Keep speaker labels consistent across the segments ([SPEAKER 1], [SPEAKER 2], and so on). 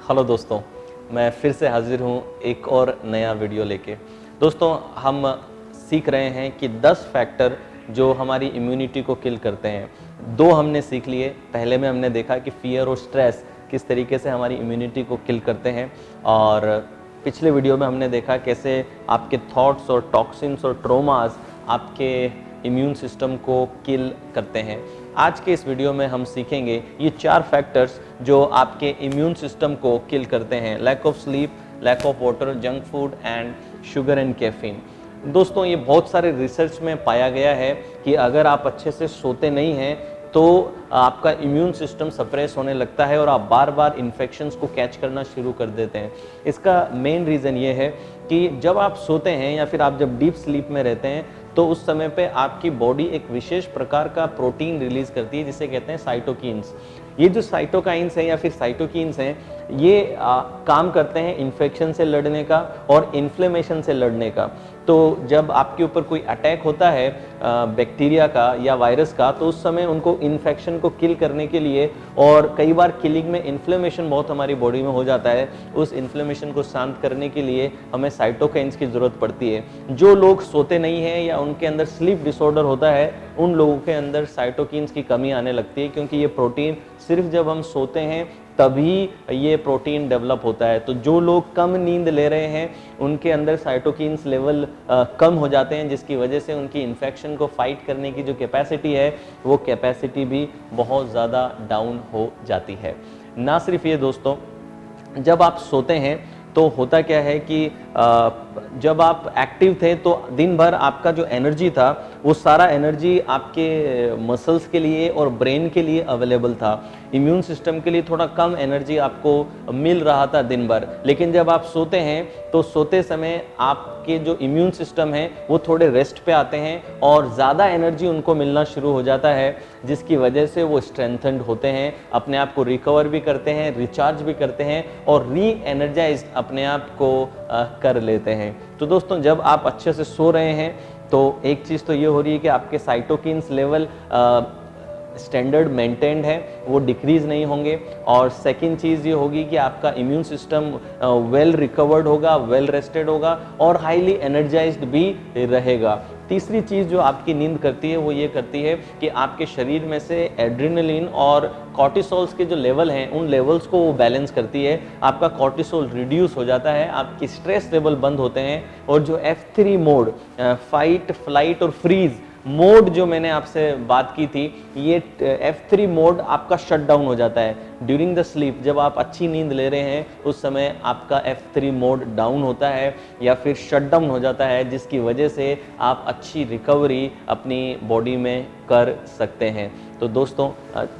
[SPEAKER 1] Hello दोस्तों, मैं फिर से हाजिर हूँ एक और नया वीडियो लेके। दोस्तों, हम सीख रहे हैं कि 10 फैक्टर जो हमारी इम्यूनिटी को किल करते हैं। 2 हमने सीख लिए। पहले में हमने देखा कि फियर और स्ट्रेस किस तरीके से हमारी इम्यूनिटी को किल करते हैं, और पिछले वीडियो में हमने देखा कैसे आपके थॉट्स और टॉक्सिन्स और ट्रोमास आपके इम्यून सिस्टम को किल करते हैं। आज के इस वीडियो में हम सीखेंगे ये 4 फैक्टर्स जो आपके इम्यून सिस्टम को किल करते हैं: lack of sleep, lack of water, junk food and sugar and caffeine. दोस्तों, ये बहुत सारे रिसर्च में पाया गया है कि अगर आप अच्छे से सोते नहीं हैं तो आपका इम्यून सिस्टम सप्रेस होने लगता है और आप बार बार इन्फेक्शंस को कैच करना शुरू कर देते हैं। इसका मेन रीज़न ये है कि जब आप सोते हैं या फिर आप जब डीप स्लीप में रहते हैं तो उस समय पे आपकी बॉडी एक विशेष प्रकार का प्रोटीन रिलीज करती है जिसे कहते हैं साइटोकिन्स। ये जो साइटोकाइंस हैं या फिर साइटोकिन्स हैं, ये काम करते हैं इन्फेक्शन से लड़ने का और इन्फ्लेमेशन से लड़ने का। तो जब आपके ऊपर कोई अटैक होता है बैक्टीरिया का या वायरस का, तो उस समय उनको इन्फेक्शन को किल करने के लिए, और कई बार किलिंग में इन्फ्लेमेशन बहुत हमारी बॉडी में हो जाता है, उस इन्फ्लेमेशन को शांत करने के लिए हमें साइटोकाइंस की ज़रूरत पड़ती है। जो लोग सोते नहीं हैं या उनके अंदर स्लीप डिसऑर्डर होता है, उन लोगों के अंदर साइटोकिन्स की कमी आने लगती है, क्योंकि ये प्रोटीन सिर्फ जब हम सोते हैं तभी ये प्रोटीन डेवलप होता है। तो जो लोग कम नींद ले रहे हैं उनके अंदर साइटोकिन्स लेवल कम हो जाते हैं, जिसकी वजह से उनकी इन्फेक्शन को फाइट करने की जो कैपेसिटी है वो कैपेसिटी भी बहुत ज़्यादा डाउन हो जाती है। ना सिर्फ ये दोस्तों, जब आप सोते हैं तो होता क्या है कि जब आप एक्टिव थे तो दिन भर आपका जो एनर्जी था वो सारा एनर्जी आपके मसल्स के लिए और ब्रेन के लिए अवेलेबल था। इम्यून सिस्टम के लिए थोड़ा कम एनर्जी आपको मिल रहा था दिन भर। लेकिन जब आप सोते हैं तो सोते समय आपके जो इम्यून सिस्टम है वो थोड़े रेस्ट पे आते हैं और ज़्यादा एनर्जी उनको मिलना शुरू हो जाता है, जिसकी वजह से वो स्ट्रेंथन्ड होते हैं, अपने आप को रिकवर भी करते हैं, रिचार्ज भी करते हैं और री एनर्जाइज अपने आप को कर लेते हैं। तो दोस्तों, जब आप अच्छे से सो रहे हैं तो एक चीज़ तो ये हो रही है कि आपके साइटोकिन्स लेवल स्टैंडर्ड मेंटेन्ड है, वो डिक्रीज़ नहीं होंगे। और सेकंड चीज़ ये होगी कि आपका इम्यून सिस्टम वेल रिकवर्ड होगा, वेल रेस्टेड होगा और हाईली एनर्जाइज्ड भी रहेगा। तीसरी चीज़ जो आपकी नींद करती है वो ये करती है कि आपके शरीर में से एड्रेनलिन और कॉर्टिसोल्स के जो लेवल हैं उन लेवल्स को वो बैलेंस करती है। आपका कॉर्टिसोल रिड्यूस हो जाता है, आपकी स्ट्रेस लेवल बंद होते हैं और जो F3 मोड, फाइट, फ्लाइट और फ्रीज मोड जो मैंने आपसे बात की थी, ये F3 मोड आपका शट डाउन हो जाता है ड्यूरिंग द स्लीप। जब आप अच्छी नींद ले रहे हैं उस समय आपका F3 मोड डाउन होता है या फिर शट डाउन हो जाता है, जिसकी वजह से आप अच्छी रिकवरी अपनी बॉडी में कर सकते हैं। तो दोस्तों,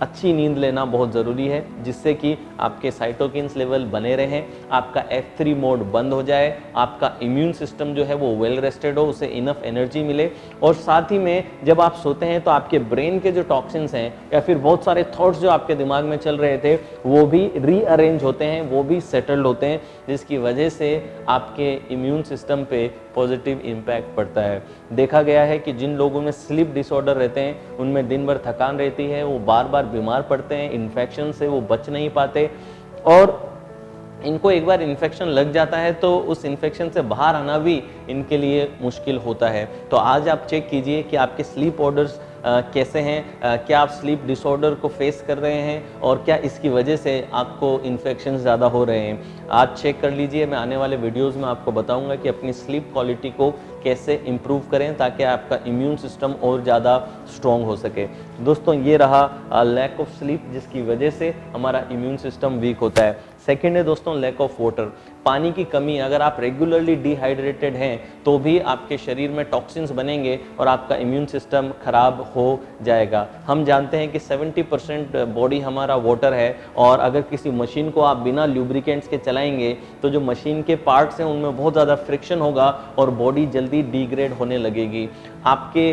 [SPEAKER 1] अच्छी नींद लेना बहुत ज़रूरी है, जिससे कि आपके साइटोकिन्स लेवल बने रहें, आपका F3 मोड बंद हो जाए, आपका इम्यून सिस्टम जो है वो वेल रेस्टेड हो, उसे इनफ एनर्जी मिले। और साथ ही में जब आप सोते हैं तो आपके ब्रेन के जो टॉक्सिन्स हैं या फिर बहुत सारे थॉट्स जो आपके दिमाग में चल रहे थे वो भी रीअरेंज होते हैं, वो भी सेटल्ड होते हैं, जिसकी वजह से आपके इम्यून सिस्टम पे पॉजिटिव इम्पैक्ट पड़ता है। देखा गया है कि जिन लोगों में स्लीप डिसऑर्डर रहते हैं उनमें दिन भर थकान रहती है, वो बार बार बीमार पड़ते हैं, इन्फेक्शन से वो बच नहीं पाते और इनको एक बार इन्फेक्शन लग जाता है तो उस इन्फेक्शन से बाहर आना भी इनके लिए मुश्किल होता है। तो आज आप चेक कीजिए कि आपके स्लीप ऑर्डर्स कैसे हैं, क्या आप स्लीप डिसऑर्डर को फेस कर रहे हैं और क्या इसकी वजह से आपको इन्फेक्शन ज़्यादा हो रहे हैं। आज चेक कर लीजिए। मैं आने वाले वीडियोज़ में आपको बताऊंगा कि अपनी स्लीप क्वालिटी को कैसे इम्प्रूव करें ताकि आपका इम्यून सिस्टम और ज़्यादा स्ट्रॉन्ग हो सके। दोस्तों, ये रहा लैक ऑफ स्लीप, जिसकी वजह से हमारा इम्यून सिस्टम वीक होता है। सेकेंड है दोस्तों लैक ऑफ वाटर, पानी की कमी। अगर आप रेगुलरली डिहाइड्रेटेड हैं तो भी आपके शरीर में टॉक्सिन्स बनेंगे और आपका इम्यून सिस्टम खराब हो जाएगा। हम जानते हैं कि 70% बॉडी हमारा वाटर है और अगर किसी मशीन को आप बिना ल्यूब्रिकेंट्स के चलाएंगे तो जो मशीन के पार्ट्स हैं उनमें बहुत ज़्यादा फ्रिक्शन होगा और बॉडी जल्दी जल्दी डिग्रेड होने लगेगी। आपके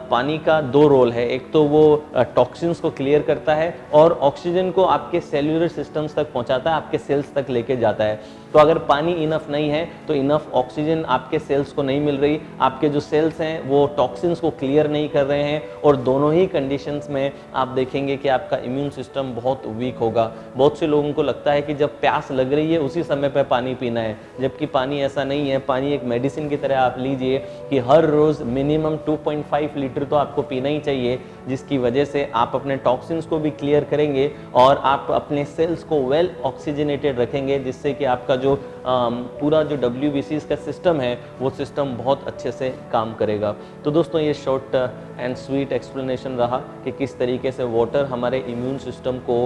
[SPEAKER 1] पानी का दो रोल है, एक तो वो टॉक्सिन्स को क्लियर करता है और ऑक्सीजन को आपके सेल्यूलर सिस्टम्स तक पहुंचाता है, आपके सेल्स तक लेके जाता है। तो अगर पानी इनफ नहीं है तो इनफ ऑक्सीजन आपके सेल्स को नहीं मिल रही, आपके जो सेल्स हैं वो टॉक्सिन्स को क्लियर नहीं कर रहे हैं, और दोनों ही कंडीशंस में आप देखेंगे कि आपका इम्यून सिस्टम बहुत वीक होगा। बहुत से लोगों को लगता है कि जब प्यास लग रही है उसी समय पर पानी पीना है, जबकि पानी ऐसा नहीं है। पानी एक मेडिसिन की तरह आप लीजिए कि हर रोज़ मिनिमम 2.5 लीटर तो आपको पीना ही चाहिए, जिसकी वजह से आप अपने टॉक्सिन्स को भी क्लियर करेंगे और आप अपने सेल्स को वेल ऑक्सीजनेटेड रखेंगे, जिससे कि आपका जो पूरा जो WBCs का सिस्टम है वो सिस्टम बहुत अच्छे से काम करेगा। तो दोस्तों ये शॉर्ट एंड स्वीट एक्सप्लेनेशन रहा कि किस तरीके से वाटर हमारे इम्यून सिस्टम को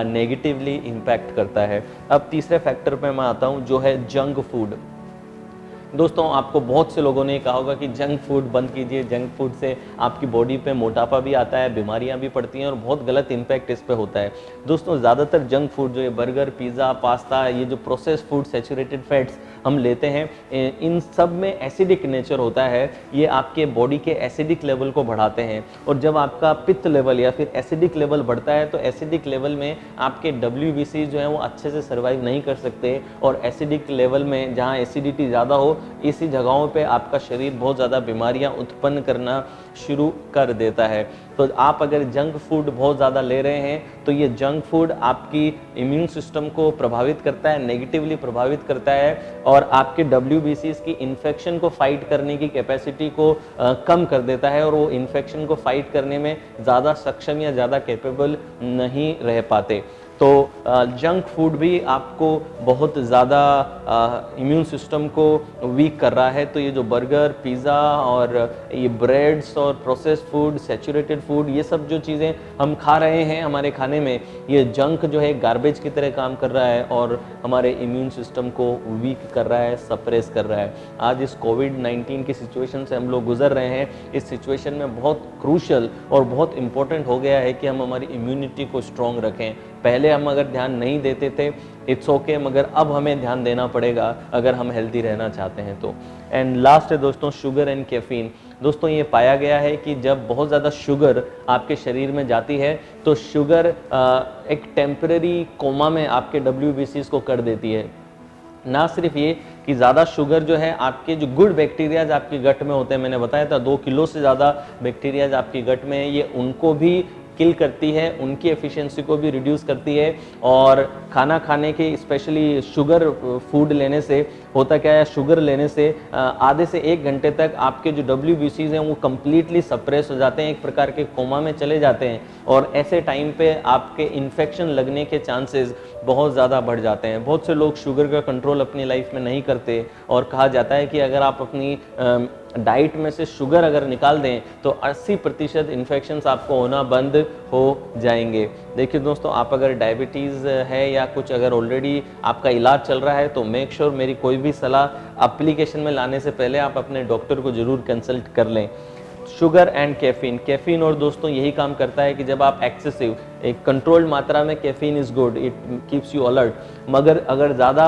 [SPEAKER 1] नेगेटिवली इम्पैक्ट करता है। अब तीसरे फैक्टर पे मैं आता हूँ, जो है जंक फूड। दोस्तों आपको बहुत से लोगों ने कहा होगा कि जंक फूड बंद कीजिए, जंक फूड से आपकी बॉडी पे मोटापा भी आता है, बीमारियां भी पड़ती हैं और बहुत गलत इम्पैक्ट इस पे होता है। दोस्तों ज़्यादातर जंक फूड जो है बर्गर, पिज़्ज़ा, पास्ता, ये जो प्रोसेस्ड फूड, सैचुरेटेड फैट्स हम लेते हैं, इन सब में एसिडिक नेचर होता है। ये आपके बॉडी के एसिडिक लेवल को बढ़ाते हैं, और जब आपका पित्त लेवल या फिर एसिडिक लेवल बढ़ता है तो एसिडिक लेवल में आपके WBC जो है वो अच्छे से सर्वाइव नहीं कर सकते, और एसिडिक लेवल में जहाँ एसिडिटी ज़्यादा हो इसी जगहों पे आपका शरीर बहुत ज़्यादा बीमारियां उत्पन्न करना शुरू कर देता है। तो आप अगर जंक फूड बहुत ज़्यादा ले रहे हैं तो ये जंक फूड आपकी इम्यून सिस्टम को प्रभावित करता है, नेगेटिवली प्रभावित करता है, और आपके WBCs की इन्फेक्शन को फाइट करने की कैपेसिटी को कम कर देता है, और वो इन्फेक्शन को फाइट करने में ज़्यादा सक्षम या ज़्यादा कैपेबल नहीं रह पाते। तो जंक फूड भी आपको बहुत ज़्यादा इम्यून सिस्टम को वीक कर रहा है। तो ये जो बर्गर, पिज़्ज़ा और ये ब्रेड्स और प्रोसेस्ड फूड, सैचुरेटेड फूड, ये सब जो चीज़ें हम खा रहे हैं हमारे खाने में, ये जंक जो है गार्बेज की तरह काम कर रहा है और हमारे इम्यून सिस्टम को वीक कर रहा है, सप्रेस कर रहा है। आज इस कोविड-19 की सिचुएशन से हम लोग गुजर रहे हैं। इस सिचुएशन में बहुत क्रूशल और बहुत इंपॉर्टेंट हो गया है कि हम हमारी इम्यूनिटी को स्ट्रॉन्ग रखें। पहले हम अगर ध्यान नहीं देते थे, इट्स ओके, मगर अब हमें ध्यान देना पड़ेगा अगर हम हेल्दी रहना चाहते हैं तो। एंड लास्ट है दोस्तों शुगर एंड कैफीन। दोस्तों ये पाया गया है कि जब बहुत ज़्यादा शुगर आपके शरीर में जाती है तो शुगर एक टेम्पररी कोमा में आपके WBCs को कर देती है। ना सिर्फ ये कि ज़्यादा शुगर जो है आपके जो गुड बैक्टीरियाज आपके गट में होते हैं, मैंने बताया था 2 किलो से ज़्यादा बैक्टीरियाज आपके गट में है, ये उनको भी किल करती है, उनकी एफिशिएंसी को भी रिड्यूस करती है। और खाना खाने के स्पेशली शुगर फूड लेने से होता क्या है, शुगर लेने से आधे से 1 घंटे तक आपके जो WBCs हैं वो कम्प्लीटली सप्रेस हो जाते हैं, एक प्रकार के कोमा में चले जाते हैं, और ऐसे टाइम पे आपके इन्फेक्शन लगने के चांसेस बहुत ज़्यादा बढ़ जाते हैं। बहुत से लोग शुगर का कंट्रोल अपनी लाइफ में नहीं करते, और कहा जाता है कि अगर आप अपनी डाइट में से शुगर अगर निकाल दें तो 80% इन्फेक्शंस आपको होना बंद हो जाएंगे। देखिए दोस्तों, आप अगर डायबिटीज़ है या कुछ अगर ऑलरेडी आपका इलाज चल रहा है तो मेक श्योर मेरी कोई भी सलाह एप्लीकेशन में लाने से पहले आप अपने डॉक्टर को ज़रूर कंसल्ट कर लें। शुगर एंड कैफीन और दोस्तों यही काम करता है कि जब आप एक्सेसिव, एक कंट्रोल्ड मात्रा में caffeine is good, it keeps you alert, मगर अगर ज़्यादा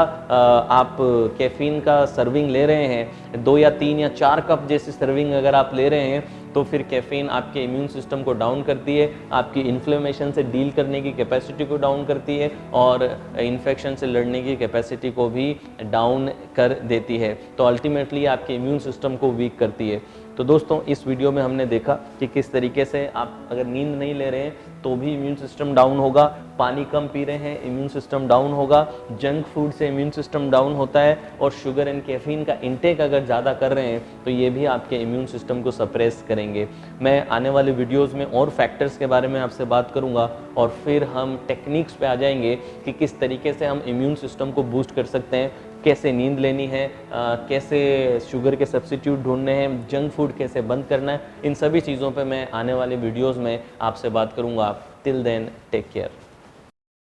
[SPEAKER 1] आप कैफीन का सर्विंग ले रहे हैं, 2 या 3 या 4 कप जैसी सर्विंग अगर आप ले रहे हैं, तो फिर कैफीन आपके इम्यून सिस्टम को डाउन करती है, आपकी इन्फ्लेमेशन से डील करने की कैपेसिटी को डाउन करती है, और इन्फेक्शन से लड़ने की कैपेसिटी को भी डाउन कर देती है। तो अल्टीमेटली आपके इम्यून सिस्टम को वीक करती है। तो दोस्तों इस वीडियो में हमने देखा कि किस तरीके से आप अगर नींद नहीं ले रहे हैं तो भी इम्यून सिस्टम डाउन होगा, पानी कम पी रहे हैं इम्यून सिस्टम डाउन होगा, जंक फूड से इम्यून सिस्टम डाउन होता है, और शुगर एंड कैफीन का इंटेक अगर ज़्यादा कर रहे हैं तो ये भी आपके इम्यून सिस्टम को सप्रेस करेंगे। मैं आने वाले वीडियोज़ में और फैक्टर्स के बारे में आपसे बात करूँगा, और फिर हम टेक्निक्स पे आ जाएंगे कि किस तरीके से हम इम्यून सिस्टम को बूस्ट कर सकते हैं, कैसे नींद लेनी है, कैसे शुगर के सब्स्टिट्यूट ढूंढने हैं, जंक फूड कैसे बंद करना है। इन सभी चीज़ों पे मैं आने वाले वीडियोस में आपसे बात करूँगा। Till then take care.